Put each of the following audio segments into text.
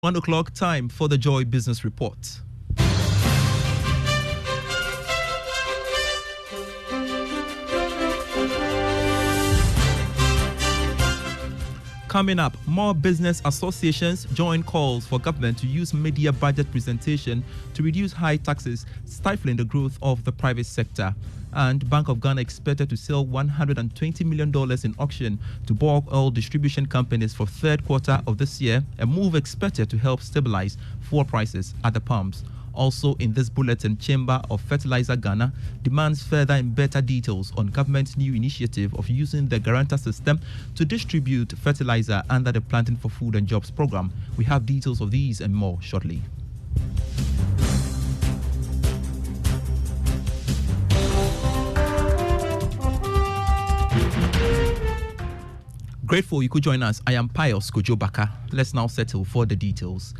1 o'clock, time for the Joy Business Report. Coming up, more business associations join calls for government to use media budget presentation to reduce high taxes, stifling the growth of the private sector. And Bank of Ghana expected to sell $120 million in auction to bulk oil distribution companies for third quarter of this year, a move expected to help stabilize fuel prices at the pumps. Also in this bulletin, Chamber of Fertilizer Ghana demands further and better details on government's new initiative of using the guarantor system to distribute fertilizer under the Planting for Food and Jobs program. We have details of these and more shortly. Grateful you could join us. I am Pius Kojobaka. Let's now settle for the details.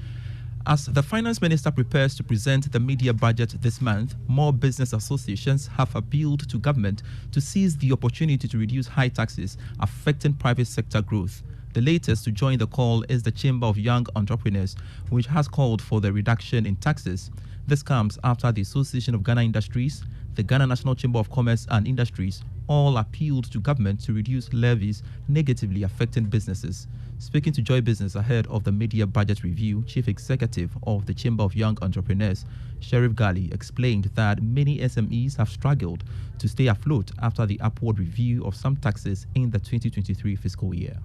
As the Finance Minister prepares to present the media budget this month, more business associations have appealed to government to seize the opportunity to reduce high taxes affecting private sector growth. The latest to join the call is the Chamber of Young Entrepreneurs, which has called for the reduction in taxes. This comes after the Association of Ghana Industries, the Ghana National Chamber of Commerce and Industries all appealed to government to reduce levies negatively affecting businesses. Speaking to Joy Business ahead of the media budget review, Chief Executive of the Chamber of Young Entrepreneurs, Sheriff Gali, explained that many SMEs have struggled to stay afloat after the upward review of some taxes in the 2023 fiscal year.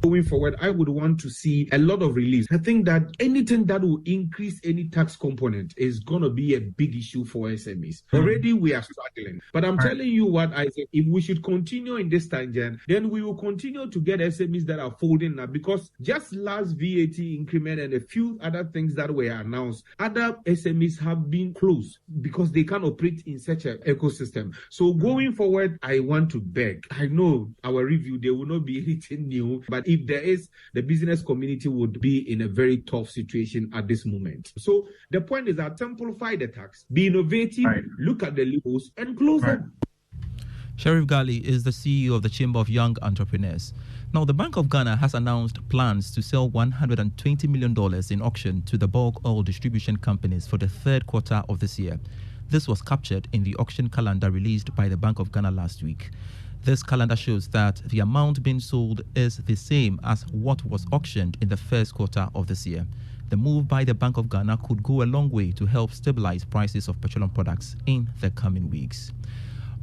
Going forward, I would want to see a lot of relief. I think that anything that will increase any tax component is going to be a big issue for SMEs. Already we are struggling. But I'm telling you what, Isaac, if we should continue in this tangent, then we will continue to get SMEs that are folding now, because just last VAT increment and a few other things that were announced, other SMEs have been closed because they can't operate in such an ecosystem. So going forward, I want to beg. I know our review, there will not be anything new, but if there is, the business community would be in a very tough situation at this moment. So the point is that simplify the tax, be innovative, look at the loopholes and close them. Sheriff Gali is the CEO of the Chamber of Young Entrepreneurs. Now, the Bank of Ghana has announced plans to sell $120 million in auction to the bulk oil distribution companies for the third quarter of this year. This was captured in the auction calendar released by the Bank of Ghana last week. This calendar shows that the amount being sold is the same as what was auctioned in the first quarter of this year. The move by the Bank of Ghana could go a long way to help stabilize prices of petroleum products in the coming weeks.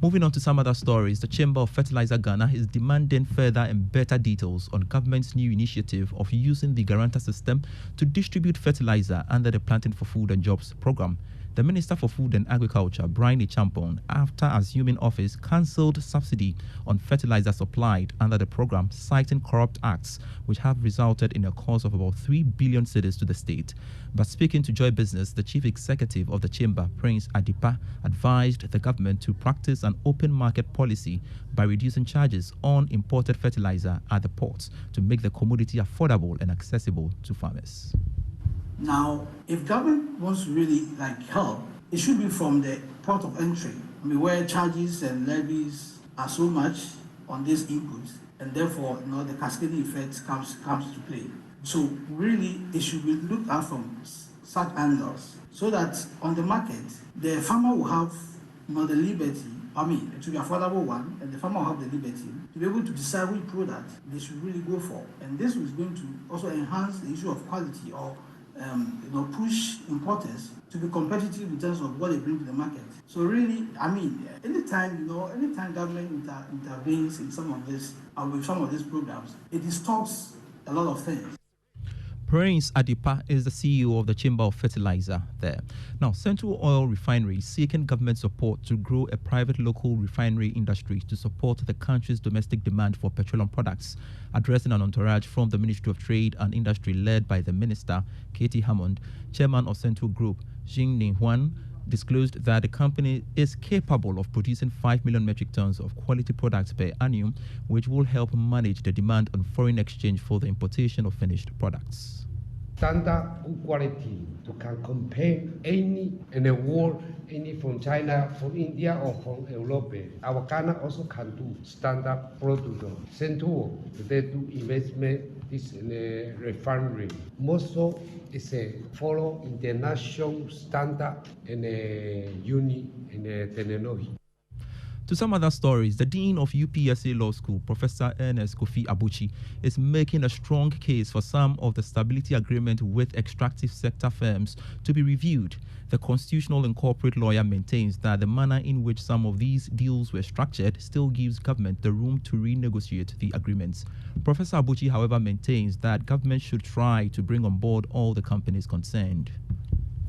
Moving on to some other stories, the Chamber of Fertilizer Ghana is demanding further and better details on government's new initiative of using the guarantor system to distribute fertilizer under the Planting for Food and Jobs program. The Minister for Food and Agriculture, Brian Champon, after assuming office, cancelled subsidy on fertilizer supplied under the program, citing corrupt acts, which have resulted in a cost of about 3 billion cedis to the state. But speaking to Joy Business, the Chief Executive of the Chamber, Prince Adipa, advised the government to practice an open market policy by reducing charges on imported fertilizer at the ports to make the commodity affordable and accessible to farmers. Now, if government wants to really help, it should be from the port of entry. Where charges and levies are so much on these inputs, and therefore, the cascading effect comes to play. So really, it should be looked at from such angles, so that on the market, the farmer will have the liberty. It should be affordable one, and the farmer will have the liberty to be able to decide which product they should really go for. And this is going to also enhance the issue of quality, or push importers to be competitive in terms of what they bring to the market. So really, anytime government intervenes in some of this, with some of these programs, it distorts a lot of things. Prince Adipa is the CEO of the Chamber of Fertilizer there. Now, Central Oil Refinery is seeking government support to grow a private local refinery industry to support the country's domestic demand for petroleum products. Addressing an entourage from the Ministry of Trade and Industry led by the Minister, Katie Hammond, Chairman of Central Group, Jing Ning Huan, disclosed that the company is capable of producing 5 million metric tons of quality products per annum, which will help manage the demand on foreign exchange for the importation of finished products. standard, good quality, to can compare any in the world, any from China, from India, or from Europe. Our Ghana also can do standard product. Central, they do investment is in a refinery. Most of is a follow international standard in a uni in a technology. To some other stories, the Dean of UPSA Law School, Professor Ernest Kofi Abuchi, is making a strong case for some of the stability agreement with extractive sector firms to be reviewed. The constitutional and corporate lawyer maintains that the manner in which some of these deals were structured still gives government the room to renegotiate the agreements. Professor Abuchi, however, maintains that government should try to bring on board all the companies concerned.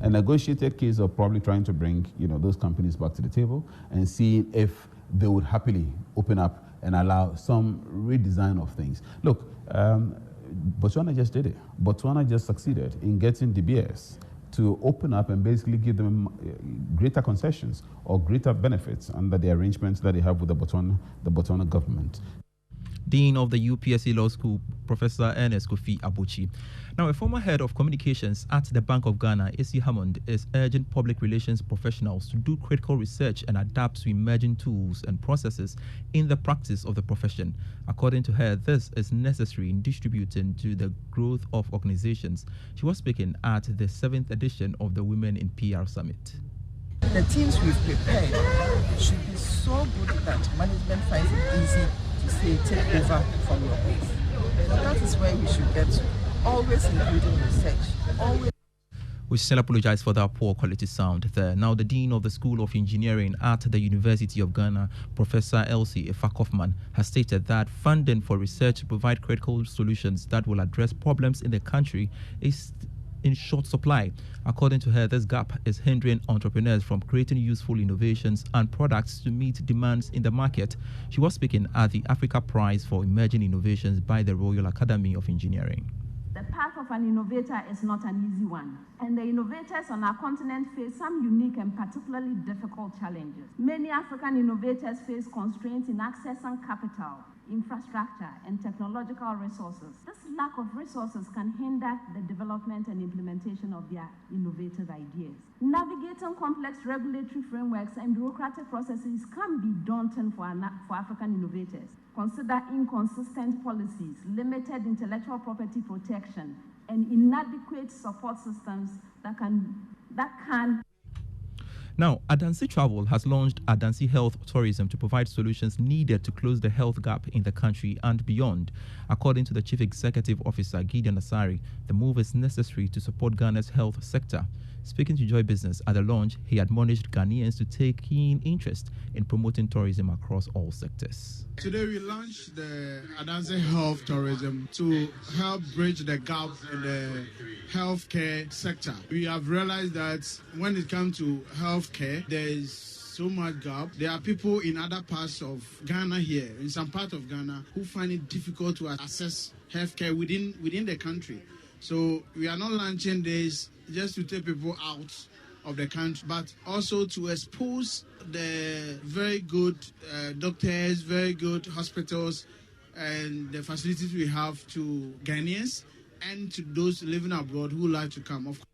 A negotiated case of probably trying to bring, those companies back to the table and see if they would happily open up and allow some redesign of things. Look, Botswana just did it. Botswana just succeeded in getting De Beers to open up and basically give them greater concessions or greater benefits under the arrangements that they have with the Botswana government. Dean of the UPSA Law School, Professor Ernest Kofi Abuchi. Now, a former head of communications at the Bank of Ghana, A.C. Hammond, is urging public relations professionals to do critical research and adapt to emerging tools and processes in the practice of the profession. According to her, this is necessary in distributing to the growth of organizations. She was speaking at the 7th edition of the Women in PR Summit. The teams we've prepared should be so good that management finds it easy to say take over from your base. So that is where we should get to. Always including research. Always. We still apologize for that poor quality sound there. Now, the Dean of the School of Engineering at the University of Ghana, Professor Elsie Ifa-Kaufman, has stated that funding for research to provide critical solutions that will address problems in the country is in short supply. According to her, this gap is hindering entrepreneurs from creating useful innovations and products to meet demands in the market. She was speaking at the Africa Prize for Emerging Innovations by the Royal Academy of Engineering. The path of an innovator is not an easy one, and the innovators on our continent face some unique and particularly difficult challenges. Many African innovators face constraints in accessing capital, infrastructure, and technological resources. This lack of resources can hinder the development and implementation of their innovative ideas. Navigating complex regulatory frameworks and bureaucratic processes can be daunting for African innovators. Consider inconsistent policies, limited intellectual property protection, and inadequate support systems that can. Now, Adansi Travel has launched Adansi Health Tourism to provide solutions needed to close the health gap in the country and beyond. According to the Chief Executive Officer, Gideon Asari, the move is necessary to support Ghana's health sector. Speaking to Joy Business at the launch, he admonished Ghanaians to take keen interest in promoting tourism across all sectors. Today we launched the Adansi Health Tourism to help bridge the gap in the healthcare sector. We have realized that when it comes to healthcare, there is so much gap. There are people in other parts of Ghana here, in some part of Ghana, who find it difficult to access healthcare within the country. So we are not launching this just to take people out of the country, but also to expose the very good doctors, very good hospitals, and the facilities we have to Ghanaians and to those living abroad who like to come. Of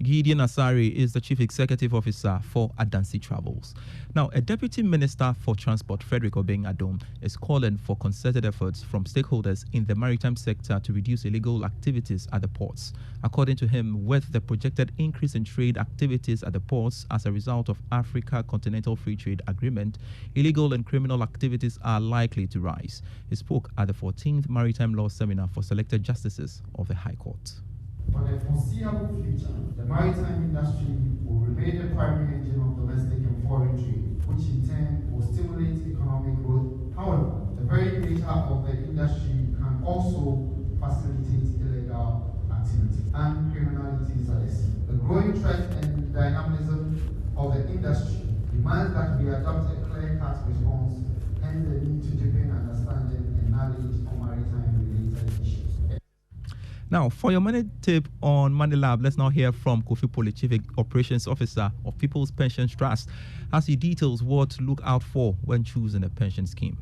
Gideon Asari is the Chief Executive Officer for Adansi Travels. Now, a Deputy Minister for Transport, Frederick Obeng Adom, is calling for concerted efforts from stakeholders in the maritime sector to reduce illegal activities at the ports. According to him, with the projected increase in trade activities at the ports as a result of Africa Continental Free Trade Agreement, illegal and criminal activities are likely to rise. He spoke at the 14th Maritime Law Seminar for selected justices of the High Court. For the foreseeable future, the maritime industry will remain the primary engine of domestic and foreign trade, which in turn will stimulate economic growth. However, the very nature of the industry can also facilitate illegal activity and criminalities at the sea. The growing threat and dynamism of the industry demands that we adopt a clear-cut response, hence the need to deepen understanding and knowledge on maritime-related issues. Now, for your money tip on Money Lab, let's now hear from Kofi Poli, Chief Operations Officer of People's Pensions Trust, as he details what to look out for when choosing a pension scheme.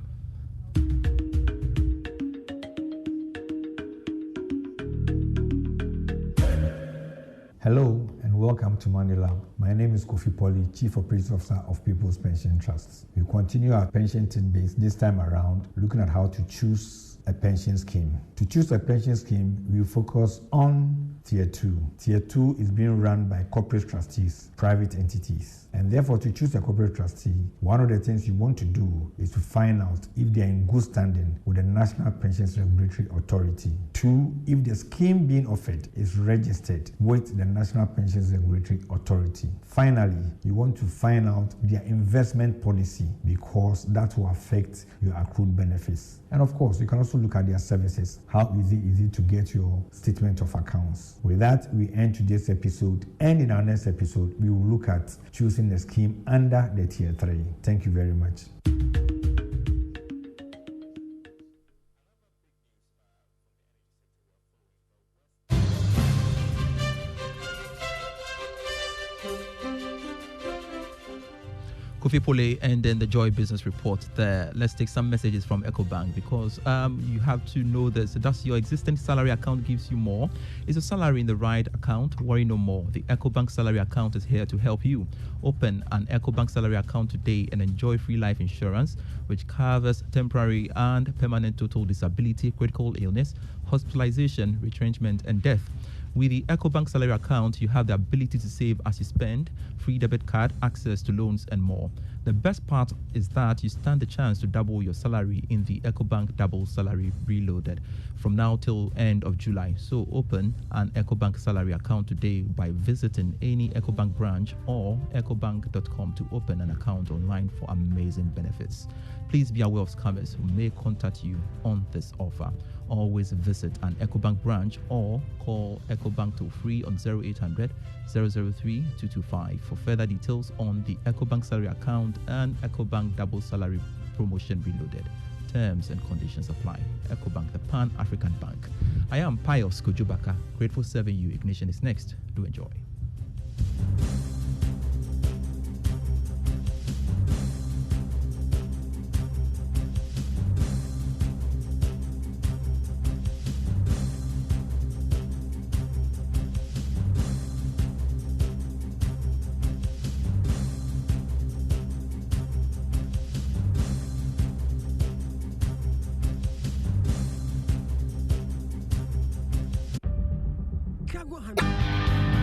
Hello and welcome to Money Lab. My name is Kofi Polly, Chief Operating Officer of People's Pension Trusts. We continue our pension tidbits this time around, looking at how to choose a pension scheme. To choose a pension scheme, we focus on Tier 2. Tier 2 is being run by corporate trustees, private entities. And therefore, to choose a corporate trustee, one of the things you want to do is to find out if they are in good standing with the National Pensions Regulatory Authority. 2, if the scheme being offered is registered with the National Pensions Regulatory Authority. Finally, you want to find out their investment policy because that will affect your accrued benefits. And of course, you can also look at their services. How easy is it to get your statement of accounts? With that, we end today's episode, and in our next episode, we will look at choosing the scheme under the Tier 3. Thank you very much. Kofi Polly, and then the Joy Business Report there. Let's take some messages from EcoBank because you have to know this. Does your existing salary account gives you more? Is your salary in the right account? Worry no more. The EcoBank salary account is here to help you. Open an EcoBank salary account today and enjoy free life insurance, which covers temporary and permanent total disability, critical illness, hospitalization, retrenchment, and death. With the EcoBank salary account, you have the ability to save as you spend, free debit card, access to loans, and more. The best part is that you stand the chance to double your salary in the EcoBank Double Salary Reloaded from now till end of July. So open an EcoBank salary account today by visiting any EcoBank branch or ecobank.com to open an account online for amazing benefits. Please be aware of scammers who may contact you on this offer. Always visit an EcoBank branch or call EcoBank toll free on 0800 003 225 for further details on the EcoBank salary account and EcoBank Double Salary Promotion Reloaded. Terms and conditions apply. EcoBank, the Pan-African Bank. I am Pius Kojubaka. Grateful serving you. Ignition is next. Do enjoy. Cargo